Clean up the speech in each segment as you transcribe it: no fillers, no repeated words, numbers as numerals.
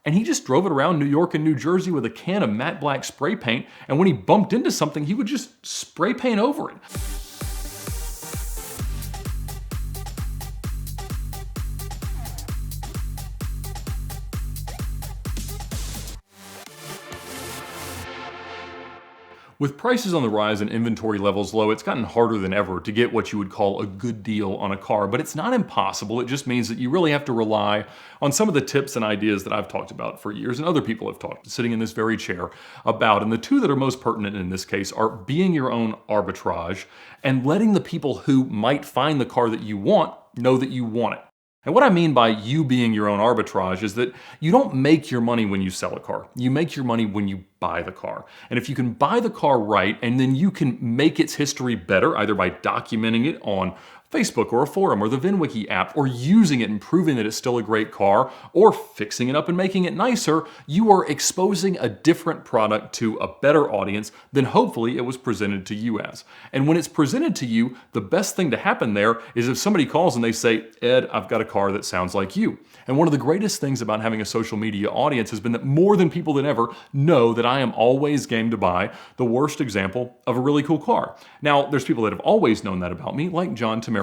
and he just drove it around New York and New Jersey with a can of matte black spray paint, and when he bumped into something, he would just spray paint over it. With prices on the rise and inventory levels low, it's gotten harder than ever to get what you would call a good deal on a car, but it's not impossible. It just means that you really have to rely on some of the tips and ideas that I've talked about for years and other people have talked, sitting in this very chair, about. And the two that are most pertinent in this case are being your own arbitrage and letting the people who might find the car that you want know that you want it. And what I mean by you being your own arbitrage is that you don't make your money when you sell a car. You make your money when you buy the car. And if you can buy the car right, and then you can make its history better, either by documenting it on Facebook or a forum or the VINwiki app, or using it and proving that it's still a great car, or fixing it up and making it nicer, you are exposing a different product to a better audience than hopefully it was presented to you as. And when it's presented to you, the best thing to happen there is if somebody calls and they say, Ed, I've got a car that sounds like you. And one of the greatest things about having a social media audience has been that more than people than ever know that I am always game to buy the worst example of a really cool car. Now, there's people that have always known that about me, like John Tamarian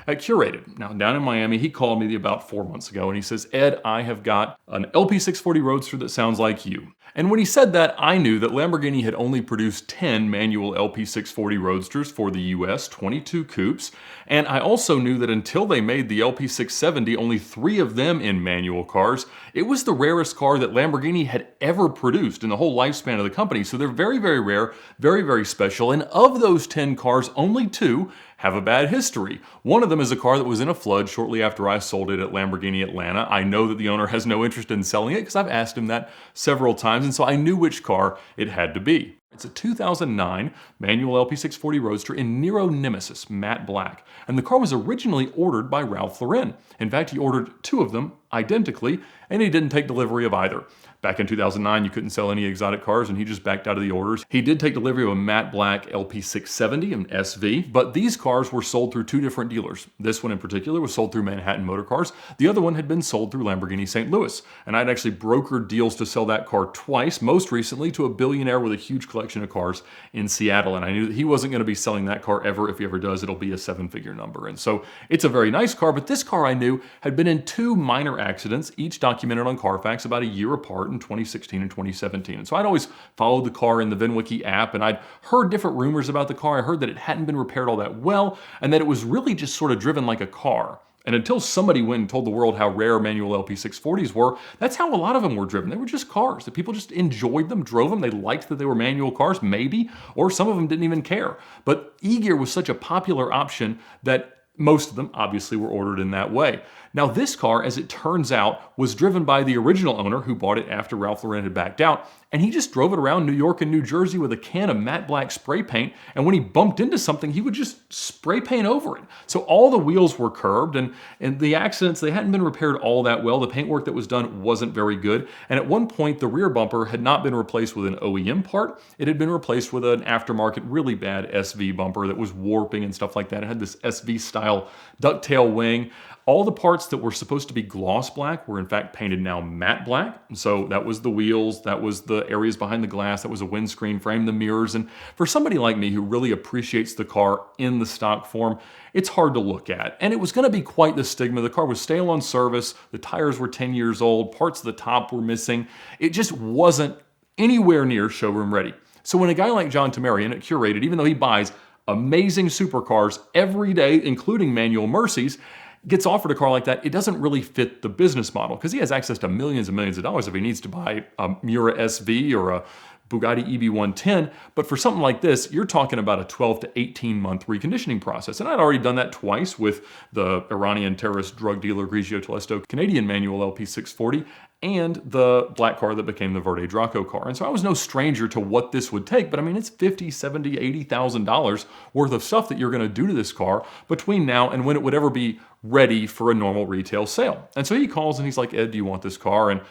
at Curated. Now, down in Miami, he called me about 4 months ago and he says, Ed, I have got an LP640 Roadster that sounds like you. And when he said that, I knew that Lamborghini had only produced 10 manual LP640 Roadsters for the US, 22 coupes. And I also knew that until they made the LP670, only 3 of them in manual cars, it was the rarest car that Lamborghini had ever produced in the whole lifespan of the company. So they're very, very rare, very, very special. And of those 10 cars, only 2 have a bad history. One of them is a car that was in a flood shortly after I sold it at Lamborghini Atlanta. I know that the owner has no interest in selling it because I've asked him that several times, and so I knew which car it had to be. It's a 2009 manual LP640 Roadster in Nero Nemesis matte black, and the car was originally ordered by Ralph Lauren. In fact, he ordered 2 of them identically, and he didn't take delivery of either. Back in 2009, you couldn't sell any exotic cars, and he just backed out of the orders. He did take delivery of a matte black LP670, an SV, but these cars were sold through 2 different dealers. This one in particular was sold through Manhattan Motor Cars. The other one had been sold through Lamborghini St. Louis, and I'd actually brokered deals to sell that car twice, most recently to a billionaire with a huge collection of cars in Seattle, and I knew that he wasn't going to be selling that car ever. If he ever does, it'll be a 7-figure number. And so it's a very nice car, but this car I knew had been in 2 minor accidents, each documented on Carfax about a year apart in 2016 and 2017. And so I'd always followed the car in the VINwiki app, and I'd heard different rumors about the car. I heard that it hadn't been repaired all that well, and that it was really just sort of driven like a car. And until somebody went and told the world how rare manual LP640s were, that's how a lot of them were driven. They were just cars that people just enjoyed them, drove them. They liked that they were manual cars, maybe, or some of them didn't even care. But E-Gear was such a popular option that most of them obviously were ordered in that way. Now this car, as it turns out, was driven by the original owner who bought it after Ralph Lauren had backed out, and he just drove it around New York and New Jersey with a can of matte black spray paint, and when he bumped into something, he would just spray paint over it. So all the wheels were curved, and the accidents, they hadn't been repaired all that well. The paintwork that was done wasn't very good, and at one point, the rear bumper had not been replaced with an OEM part. It had been replaced with an aftermarket, really bad SV bumper that was warping and stuff like that. It had this SV-style ducktail wing. All the parts that were supposed to be gloss black were in fact painted now matte black. And so that was the wheels, that was the areas behind the glass, that was a windscreen frame, the mirrors. And for somebody like me who really appreciates the car in the stock form, it's hard to look at. And it was going to be quite the stigma. The car was stale on service, the tires were 10 years old, parts of the top were missing. It just wasn't anywhere near showroom ready. So when a guy like John Tamarian at Curated, even though he buys amazing supercars every day, including manual Mercies, gets offered a car like that, it doesn't really fit the business model because he has access to millions and millions of dollars if he needs to buy a Miura SV or a Bugatti EB110. But for something like this, you're talking about a 12 to 18 month reconditioning process. And I'd already done that twice with the Iranian terrorist drug dealer Grigio Telesto Canadian manual LP640 and the black car that became the Verde Draco car. And so I was no stranger to what this would take, but I mean, it's $50,000, $70,000, $80,000 worth of stuff that you're gonna do to this car between now and when it would ever be ready for a normal retail sale. And so he calls and he's like, Ed, do you want this car? And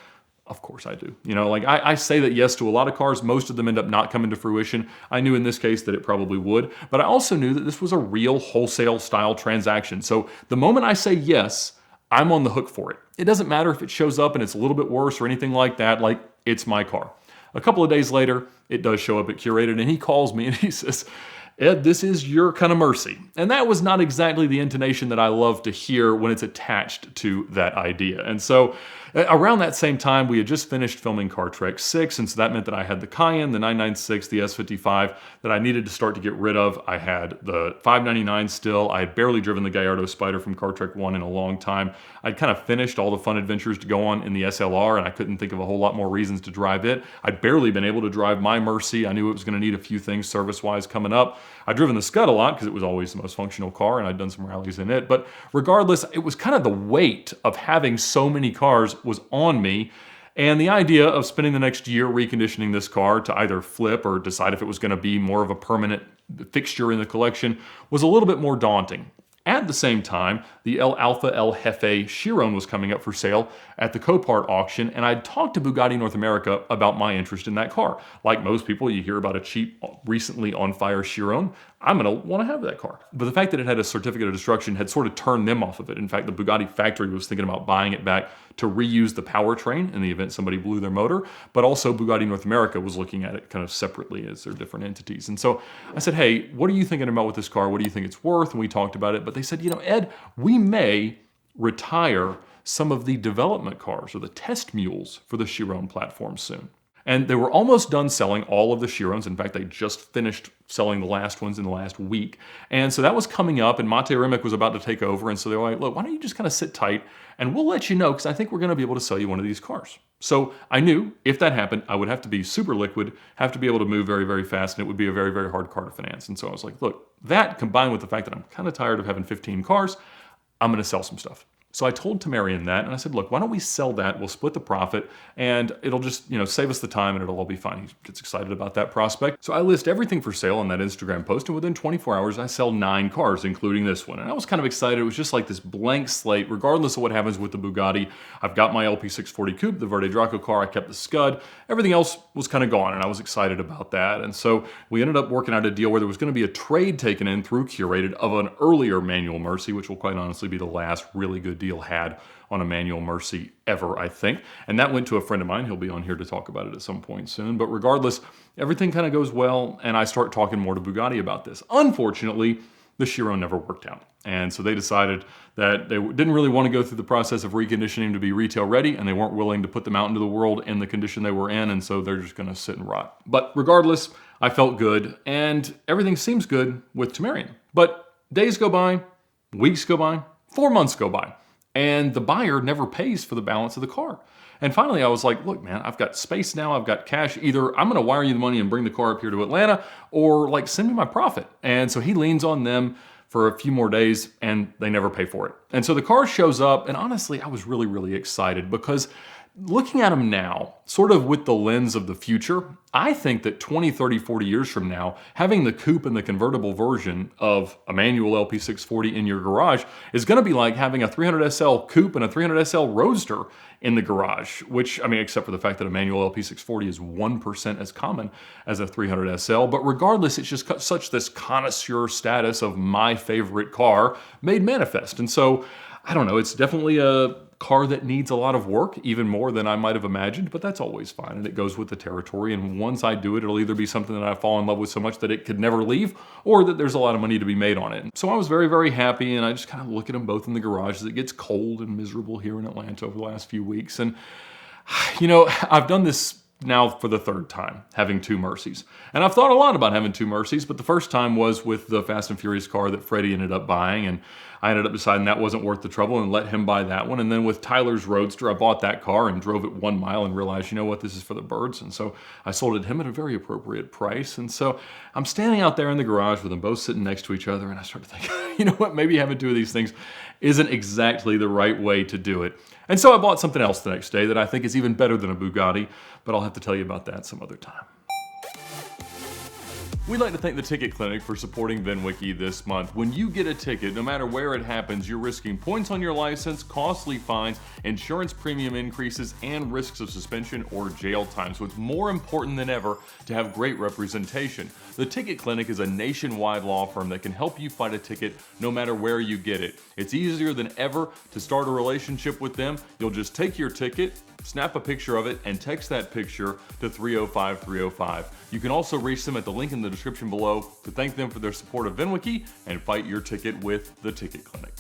of course I do. You know, like I say that yes to a lot of cars, most of them end up not coming to fruition. I knew in this case that it probably would, but I also knew that this was a real wholesale style transaction. So the moment I say yes, I'm on the hook for it. It doesn't matter if it shows up and it's a little bit worse or anything like that, like it's my car. A couple of days later, it does show up at Curated and he calls me and he says, Ed, this is your kind of Mercy. And that was not exactly the intonation that I love to hear when it's attached to that idea. And so around that same time, we had just finished filming Car Trek 6, and so that meant that I had the Cayenne, the 996, the S55 that I needed to start to get rid of. I had the 599 still. I had barely driven the Gallardo Spider from Car Trek 1 in a long time. I'd kind of finished all the fun adventures to go on in the SLR, and I couldn't think of a whole lot more reasons to drive it. I'd barely been able to drive my Mercy. I knew it was going to need a few things service-wise coming up. I'd driven the Scud a lot because it was always the most functional car, and I'd done some rallies in it. But regardless, it was kind of the weight of having so many cars was on me. And the idea of spending the next year reconditioning this car to either flip or decide if it was going to be more of a permanent fixture in the collection was a little bit more daunting. At the same time, the El Alfa El Jefe Chiron was coming up for sale at the Copart auction, and I'd talked to Bugatti North America about my interest in that car. Like most people, you hear about a cheap, recently on fire Chiron, I'm gonna wanna have that car. But the fact that it had a certificate of destruction had sort of turned them off of it. In fact, the Bugatti factory was thinking about buying it back to reuse the powertrain in the event somebody blew their motor, but also Bugatti North America was looking at it kind of separately as their different entities. And so I said, hey, what are you thinking about with this car? What do you think it's worth? And we talked about it, but they said, you know, Ed, we may retire some of the development cars or the test mules for the Chiron platform soon. And they were almost done selling all of the Chirons. In fact, they just finished selling the last ones in the last week. And so that was coming up, and Mate Rimek was about to take over. And so they were like, look, why don't you just kind of sit tight and we'll let you know, because I think we're going to be able to sell you one of these cars. So I knew if that happened, I would have to be super liquid, have to be able to move very, very fast, and it would be a very, very hard car to finance. And so I was like, look, that combined with the fact that I'm kind of tired of having 15 cars, I'm going to sell some stuff. So I told Tamarian that, and I said, look, why don't we sell that? We'll split the profit, and it'll just, save us the time, and it'll all be fine. He gets excited about that prospect. So I list everything for sale on that Instagram post, and within 24 hours, I sell 9 cars, including this one. And I was kind of excited. It was just like this blank slate, regardless of what happens with the Bugatti. I've got my LP640 Coupe, the Verde Draco car. I kept the Scud. Everything else was kind of gone, and I was excited about that. And so we ended up working out a deal where there was going to be a trade taken in through Curated of an earlier manual Mercy, which will quite honestly be the last really good deal had on a manual Mercy ever, I think. And that went to a friend of mine. He'll be on here to talk about it at some point soon. But regardless, everything kind of goes well, and I start talking more to Bugatti about this. Unfortunately, the Chiron never worked out. And so they decided that they didn't really want to go through the process of reconditioning to be retail ready, and they weren't willing to put them out into the world in the condition they were in, and so they're just gonna sit and rot. But regardless, I felt good, and everything seems good with Tamarian. But days go by, weeks go by, 4 months go by, and the buyer never pays for the balance of the car. And finally I was like, look, man, I've got space now, I've got cash. Either I'm gonna wire you the money and bring the car up here to Atlanta, or like send me my profit. And so he leans on them for a few more days, and they never pay for it. And so the car shows up, and honestly, I was really, really excited because looking at them now, sort of with the lens of the future, I think that 20, 30, 40 years from now, having the coupe and the convertible version of a manual LP640 in your garage is gonna be like having a 300SL coupe and a 300SL roadster in the garage, which, I mean, except for the fact that a manual LP640 is 1% as common as a 300SL, but regardless, it's just got such this connoisseur status of my favorite car made manifest. And so, I don't know, it's definitely a car that needs a lot of work, even more than I might have imagined, but that's always fine, and it goes with the territory. And once I do it, it'll either be something that I fall in love with so much that it could never leave, or that there's a lot of money to be made on it. So I was very, very happy, and I just kind of look at them both in the garage as it gets cold and miserable here in Atlanta over the last few weeks. And, I've done this now for the 3rd time, having 2 Mercies. And I've thought a lot about having 2 Mercies, but the first time was with the Fast and Furious car that Freddie ended up buying, and I ended up deciding that wasn't worth the trouble and let him buy that one. And then with Tyler's Roadster, I bought that car and drove it 1 mile and realized, you know what, this is for the birds. And so I sold it to him at a very appropriate price. And so I'm standing out there in the garage with them both sitting next to each other, and I start to think, you know what, maybe having 2 of these things isn't exactly the right way to do it. And so I bought something else the next day that I think is even better than a Bugatti, but I'll have to tell you about that some other time. We'd like to thank the Ticket Clinic for supporting VINwiki this month. When you get a ticket, no matter where it happens, you're risking points on your license, costly fines, insurance premium increases, and risks of suspension or jail time. So it's more important than ever to have great representation. The Ticket Clinic is a nationwide law firm that can help you fight a ticket no matter where you get it. It's easier than ever to start a relationship with them. You'll just take your ticket, snap a picture of it, and text that picture to 305-305. You can also reach them at the link in the description below to thank them for their support of VINwiki and fight your ticket with the Ticket Clinic.